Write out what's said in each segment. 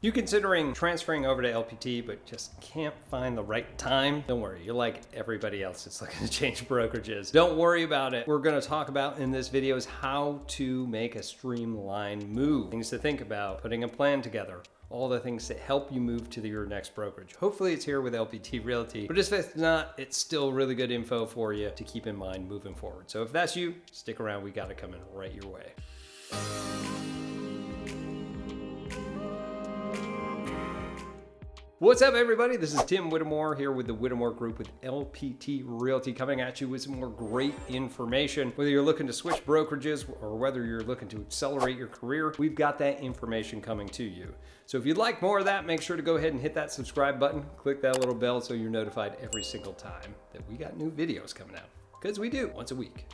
You considering transferring over to LPT but just can't find the right time? Don't worry, you're like everybody else that's looking to change brokerages. Don't worry about it. We're going to talk about in this video is how to make a streamlined move. Things to think about, putting a plan together, all the things that help you move to your next brokerage. Hopefully it's here with lpt Realty, but if it's not, it's still really good info for you to keep in mind moving forward. So if that's you, stick around. We got it coming right your way. What's up, everybody? This is Tim Whittemore here with the Whittemore Group with LPT Realty, coming at you with some more great information. Whether you're looking to switch brokerages or whether you're looking to accelerate your career, we've got that information coming to you. So if you'd like more of that, make sure to go ahead and hit that subscribe button, click that little bell so you're notified every single time that we got new videos coming out. Because we do, once a week.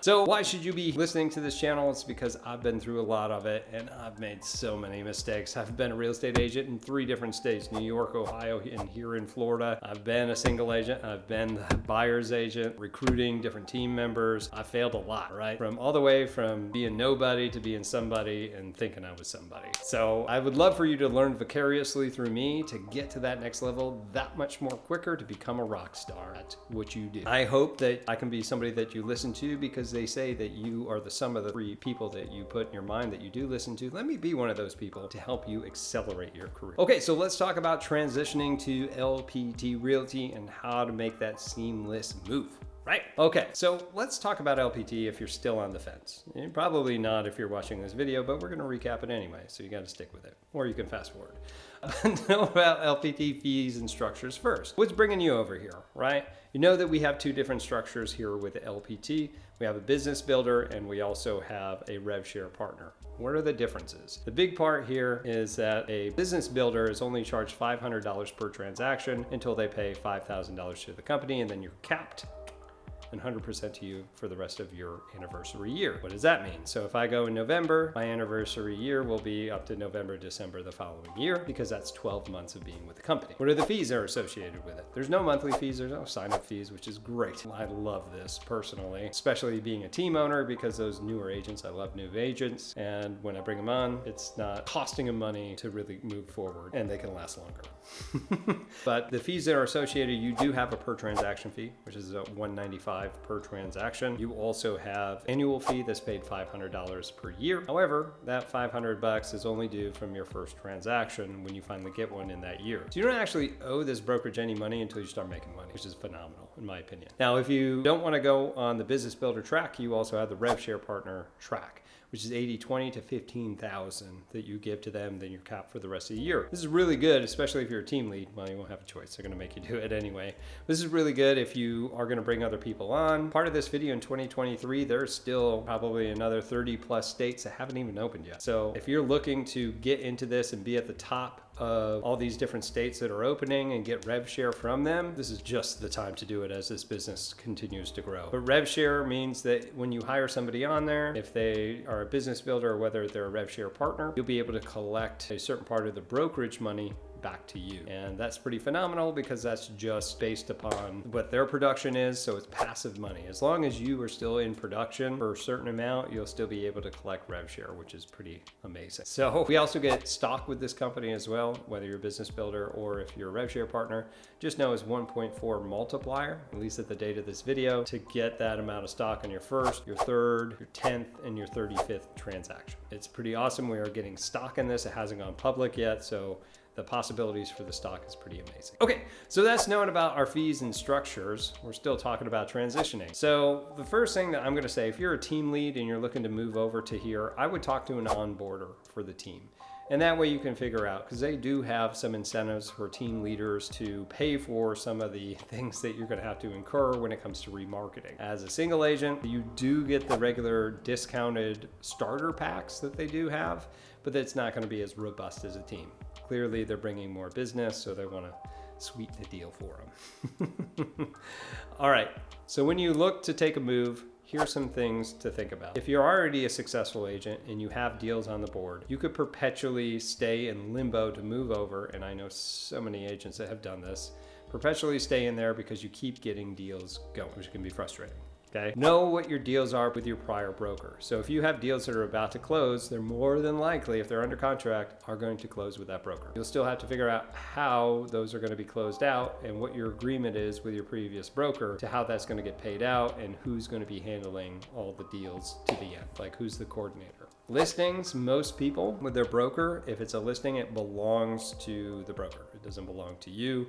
So why should you be listening to this channel? It's because I've been through a lot of it and I've made so many mistakes. I've been a real estate agent in 3 different states, New York, Ohio, and here in Florida. I've been a single agent. I've been the buyer's agent, recruiting different team members. I failed a lot, right? From all the way from being nobody to being somebody and thinking I was somebody. So I would love for you to learn vicariously through me to get to that next level that much more quicker, to become a rock star at what you do. I hope that I can be somebody that you listen to, because they say that you are the sum of the 3 people that you put in your mind that you do listen to. Let me be one of those people to help you accelerate your career. Okay, so let's talk about transitioning to LPT Realty and how to make that seamless move. Right? Okay, so let's talk about LPT if you're still on the fence. Probably not if you're watching this video, but we're going to recap it anyway, so you got to stick with it, or you can fast forward. Know about LPT fees and structures first. What's bringing you over here, right? You know that we have 2 different structures here with LPT. We have a business builder and we also have a Rev Share Partner. What are the differences? The big part here is that a business builder is only charged $500 per transaction until they pay $5,000 to the company, and then you're capped and 100% to you for the rest of your anniversary year. What does that mean? So if I go in November, my anniversary year will be up to November, December the following year, because that's 12 months of being with the company. What are the fees that are associated with it? There's no monthly fees, there's no sign-up fees, which is great. I love this personally, especially being a team owner, because those newer agents, I love new agents, and when I bring them on, it's not costing them money to really move forward, and they can last longer. But the fees that are associated, you do have a per transaction fee, which is a $195 per transaction. You also have annual fee that's paid $500 per year. However, that $500 is only due from your first transaction when you finally get one in that year. So you don't actually owe this brokerage any money until you start making money, which is phenomenal in my opinion. Now, if you don't want to go on the business builder track, you also have the Rev Share Partner track, which is 80-20 to 15,000 that you give to them, then you're capped for the rest of the year. This is really good, especially if you're a team lead. Well, you won't have a choice. They're gonna make you do it anyway. This is really good if you are gonna bring other people on. Part of this video in 2023, there's still probably another 30 plus states that haven't even opened yet. So if you're looking to get into this and be at the top of all these different states that are opening and get rev share from them, this is just the time to do it as this business continues to grow. But rev share means that when you hire somebody on there, if they are a business builder or whether they're a rev share partner, you'll be able to collect a certain part of the brokerage money back to you. And that's pretty phenomenal, because that's just based upon what their production is, so it's passive money. As long as you are still in production for a certain amount, you'll still be able to collect rev share, which is pretty amazing. So we also get stock with this company as well, whether you're a business builder or if you're a rev share partner. Just know it's 1.4 multiplier, at least at the date of this video, to get that amount of stock on your first, your third, your 10th, and your 35th transaction. It's pretty awesome. We are getting stock in this. It hasn't gone public yet, so the possibilities for the stock is pretty amazing. Okay, so that's known about our fees and structures. We're still talking about transitioning. So the first thing that I'm gonna say, if you're a team lead and you're looking to move over to here, I would talk to an onboarder for the team. And that way you can figure out, because they do have some incentives for team leaders to pay for some of the things that you're gonna have to incur when it comes to remarketing. As a single agent, you do get the regular discounted starter packs that they do have, but that's not gonna be as robust as a team. Clearly they're bringing more business, so they wanna sweeten the deal for them. All right, so when you look to take a move, here's some things to think about. If you're already a successful agent and you have deals on the board, you could perpetually stay in limbo to move over, and I know so many agents that have done this, perpetually stay in there because you keep getting deals going, which can be frustrating. Okay. Know what your deals are with your prior broker. So if you have deals that are about to close, they're more than likely, if they're under contract, are going to close with that broker. You'll still have to figure out how those are going to be closed out and what your agreement is with your previous broker to how that's going to get paid out and who's going to be handling all the deals to the end, like who's the coordinator. Listings, most people with their broker, if it's a listing, it belongs to the broker. It doesn't belong to you.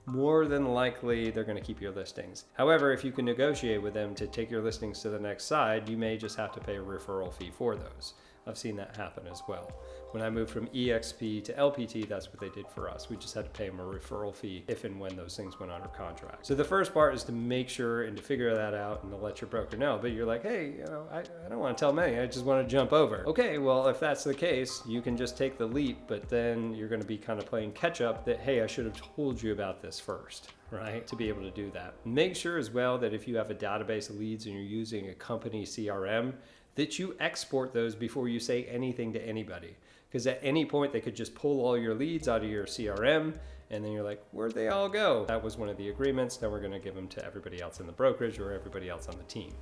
More than likely, they're going to keep your listings. However, if you can negotiate with them to take your listings to the next side, you may just have to pay a referral fee for those. I've seen that happen as well. When I moved from EXP to LPT, that's what they did for us. We just had to pay them a referral fee if and when those things went under contract. So the first part is to make sure and to figure that out and to let your broker know. But you're like, hey, I don't want to tell them anything. I just want to jump over. Okay, well, if that's the case, you can just take the leap, but then you're going to be kind of playing catch up that, hey, I should have told you about this first, right? To be able to do that. Make sure as well that if you have a database of leads and you're using a company CRM, that you export those before you say anything to anybody. Because at any point they could just pull all your leads out of your CRM and then you're like, where'd they all go? That was one of the agreements. Now we're going to give them to everybody else in the brokerage or everybody else on the team.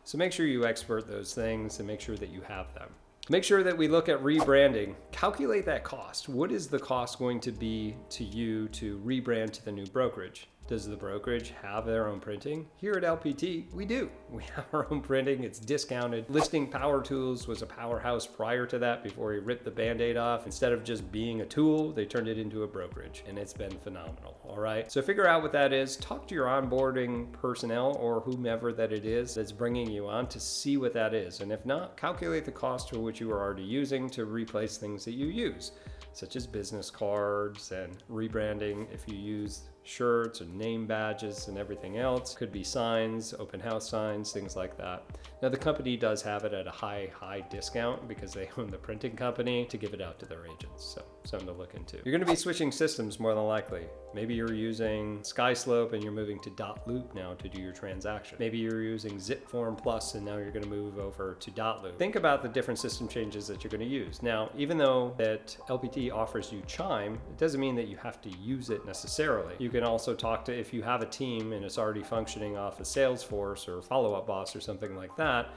So make sure you export those things and make sure that you have them. Make sure that we look at rebranding. Calculate that cost. What is the cost going to be to you to rebrand to the new brokerage? Does the brokerage have their own printing? Here at LPT, we do. We have our own printing. It's discounted. Listing Power Tools was a powerhouse prior to that before he ripped the Band-Aid off. Instead of just being a tool, they turned it into a brokerage, and it's been phenomenal, all right? So figure out what that is. Talk to your onboarding personnel or whomever that it is that's bringing you on to see what that is. And if not, calculate the cost for which you are already using to replace things that you use, such as business cards and rebranding. If you use shirts and name badges and everything else, could be signs, open house signs, things like that. Now the company does have it at a high discount because they own the printing company to give it out to their agents. So something to look into. You're going to be switching systems more than likely. Maybe you're using SkySlope and you're moving to .loop now to do your transaction. Maybe you're using ZipForm Plus and now you're going to move over to .loop. Think about the different system changes that you're going to use. Now, even though that LPT offers you Chime, it doesn't mean that you have to use it necessarily. You can also talk to, if you have a team and it's already functioning off of Salesforce or Follow Up Boss or something like that,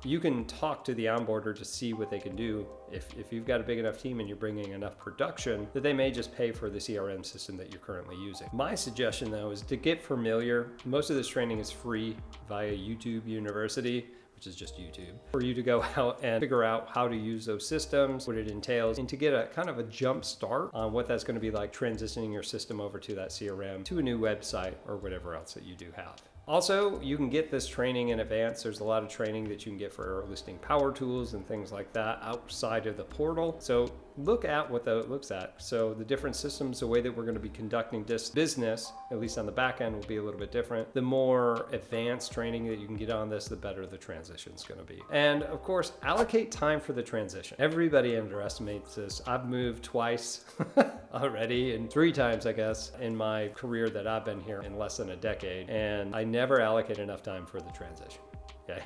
you can talk to the onboarder to see what they can do. If you've got a big enough team and you're bringing enough production, that they may just pay for the CRM system that you're currently using. My suggestion though is to get familiar. Most of this training is free via YouTube University, which is just YouTube, for you to go out and figure out how to use those systems, what it entails, and to get a kind of a jump start on what that's going to be like transitioning your system over to that CRM, to a new website or whatever else that you do have. Also, you can get this training in advance. There's a lot of training that you can get for listing power tools and things like that outside of the portal. So look at what that looks at. So the different systems, the way that we're going to be conducting this business, at least on the back end, will be a little bit different. The more advanced training that you can get on this, the better the transition is going to be. And of course, allocate time for the transition. Everybody underestimates this. I've moved twice already, and 3 times, I guess, in my career that I've been here in less than a decade. And I never allocate enough time for the transition. Okay.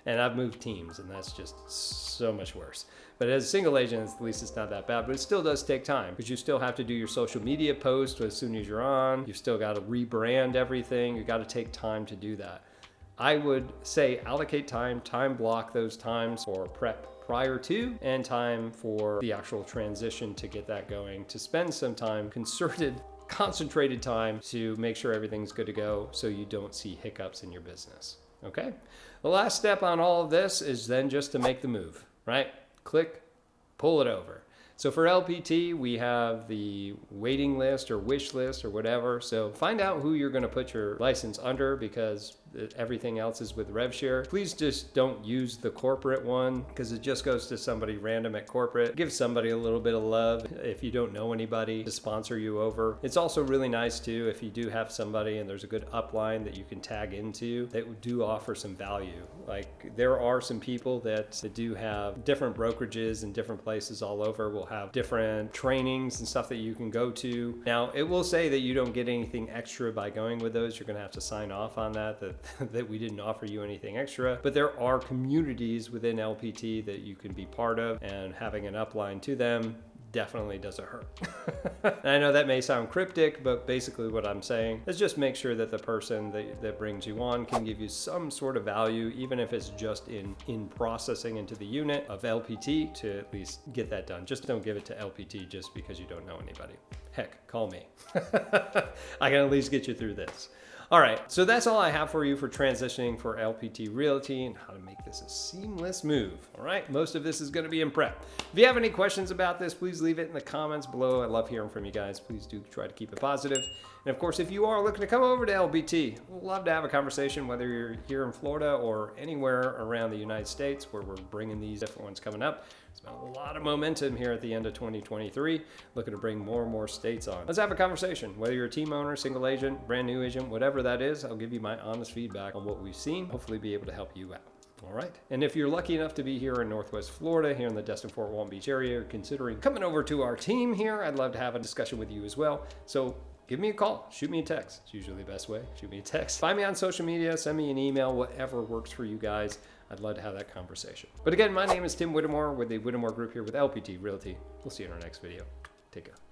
And I've moved teams, and that's just so much worse. But as a single agent, at least it's not that bad, but it still does take time because you still have to do your social media post as soon as you're on. You've still got to rebrand everything. You've got to take time to do that. I would say allocate time block those times for prep prior to and time for the actual transition to get that going, to spend some time, concentrated time to make sure everything's good to go so you don't see hiccups in your business. Okay? The last step on all of this is then just to make the move, right? Click, pull it over. So for LPT, we have the waiting list or wish list or whatever. So find out who you're going to put your license under, because everything else is with Rev Share. Please just don't use the corporate one because it just goes to somebody random at corporate. Give somebody a little bit of love if you don't know anybody to sponsor you over. It's also really nice too if you do have somebody and there's a good upline that you can tag into that do offer some value. Like there are some people that do have different brokerages in different places all over. Will have different trainings and stuff that you can go to. Now it will say that you don't get anything extra by going with those. You're going to have to sign off on that we didn't offer you anything extra, but there are communities within LPT that you can be part of, and having an upline to them definitely doesn't hurt. And I know that may sound cryptic, but basically what I'm saying is just make sure that the person that brings you on can give you some sort of value, even if it's just in processing into the unit of LPT, to at least get that done. Just don't give it to LPT just because you don't know anybody. Heck, call me. I can at least get you through this. All right, so that's all I have for you for transitioning for lpt Realty and how to make this a seamless move. All right, most of this is going to be in prep. If you have any questions about this, please leave it in the comments below. I love hearing from you guys. Please do try to keep it positive. And of course, if you are looking to come over to LPT, we'd love to have a conversation, whether you're here in Florida or anywhere around the United States where we're bringing these different ones coming up. There's been a lot of momentum here at the end of 2023, looking to bring more and more states on. Let's have a conversation, whether you're a team owner, single agent, brand new agent, whatever that is. I'll give you my honest feedback on what we've seen, hopefully be able to help you out. All right. And if you're lucky enough to be here in Northwest Florida, here in the Destin-Fort Walton Beach area, or considering coming over to our team here, I'd love to have a discussion with you as well. So give me a call, shoot me a text. It's usually the best way. Shoot me a text. Find me on social media, send me an email, whatever works for you guys. I'd love to have that conversation. But again, my name is Tim Whittemore with the Whittemore Group here with LPT Realty. We'll see you in our next video. Take care.